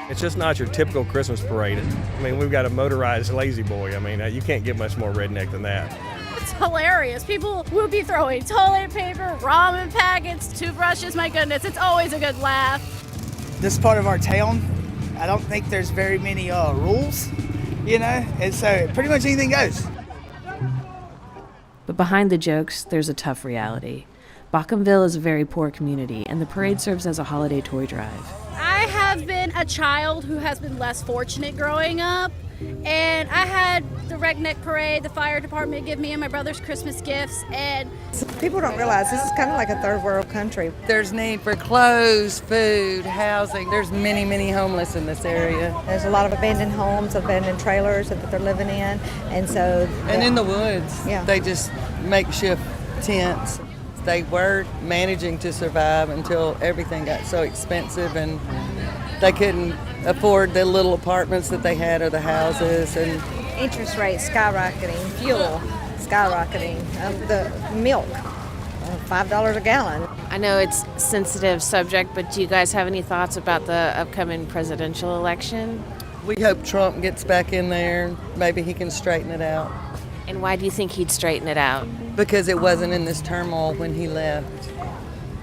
It's just not your typical Christmas parade. I mean, we've got a motorized lazy boy. I mean, you can't get much more redneck than that. It's hilarious. People will be throwing toilet paper, ramen packets, toothbrushes. My goodness, it's always a good laugh. This part of our town, I don't think there's very many rules, and so pretty much anything goes. But behind the jokes, there's a tough reality. Bauchamville is a very poor community, and the parade serves as a holiday toy drive. I have been a child who has been less fortunate growing up, and I had the Redneck Parade, the fire department give me and my brother's Christmas gifts, and people don't realize this is kind of like a third world country. There's need for clothes, food, housing. There's many, many homeless in this area. There's a lot of abandoned homes, abandoned trailers that they're living in, and so... And in the woods, yeah. They just makeshift tents. They were managing to survive until everything got so expensive and they couldn't afford the little apartments that they had or the houses. And interest rates skyrocketing, fuel skyrocketing, the milk, $5 a gallon. I know it's a sensitive subject, but do you guys have any thoughts about the upcoming presidential election? we hope Trump gets back in there. Maybe he can straighten it out. And why do you think he'd straighten it out? Because it wasn't in this turmoil when he left.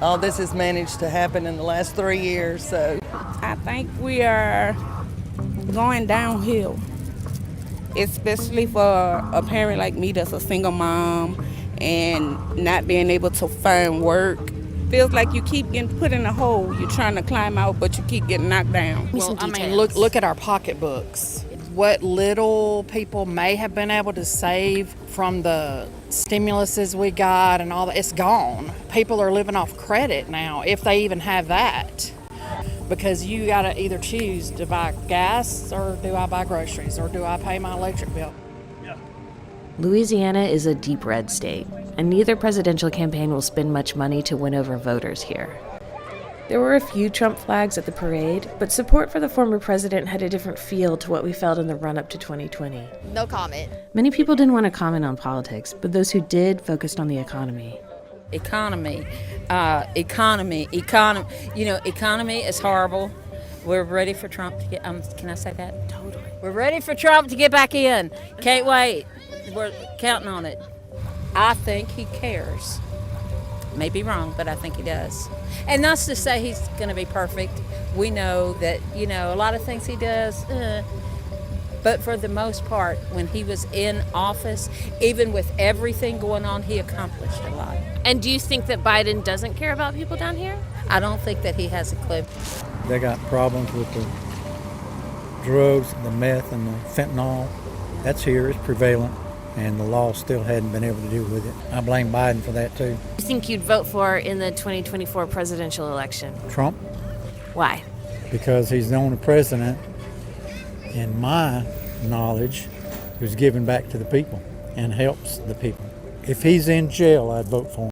All this has managed to happen in the last 3 years, so. I think we are going downhill, especially for a parent like me that's a single mom and not being able to find work. Feels like you keep getting put in a hole. You're trying to climb out, but you keep getting knocked down. Well, I mean, look at our pocketbooks. What little people may have been able to save from the stimuluses we got and all that, it's gone. People are living off credit now, if they even have that. Because you got to either choose to buy gas or do I buy groceries or do I pay my electric bill? Louisiana is a deep red state, and neither presidential campaign will spend much money to win over voters here. There were a few Trump flags at the parade, but support for the former president had a different feel to what we felt in the run-up to 2020. No comment. Many people didn't want to comment on politics, but those who did focused on the economy. Economy. You know, economy is horrible. We're ready for Trump to get, can I say that? Totally. We're ready for Trump to get back in. Can't wait. We're counting on it. I think he cares. May be wrong, but I think he does. And not to say he's going to be perfect. We know that, you know, a lot of things he does, but for the most part, when he was in office, even with everything going on, he accomplished a lot. And do you think that Biden doesn't care about people down here? I don't think that he has a clue. They got problems with the drugs, the meth, and the fentanyl. That's here, it's prevalent, and the law still hadn't been able to deal with it. I blame Biden for that, too. What do you think you'd vote for in the 2024 presidential election? Trump. Why? Because he's the only president, in my knowledge, who's giving back to the people and helps the people. If he's in jail, I'd vote for him.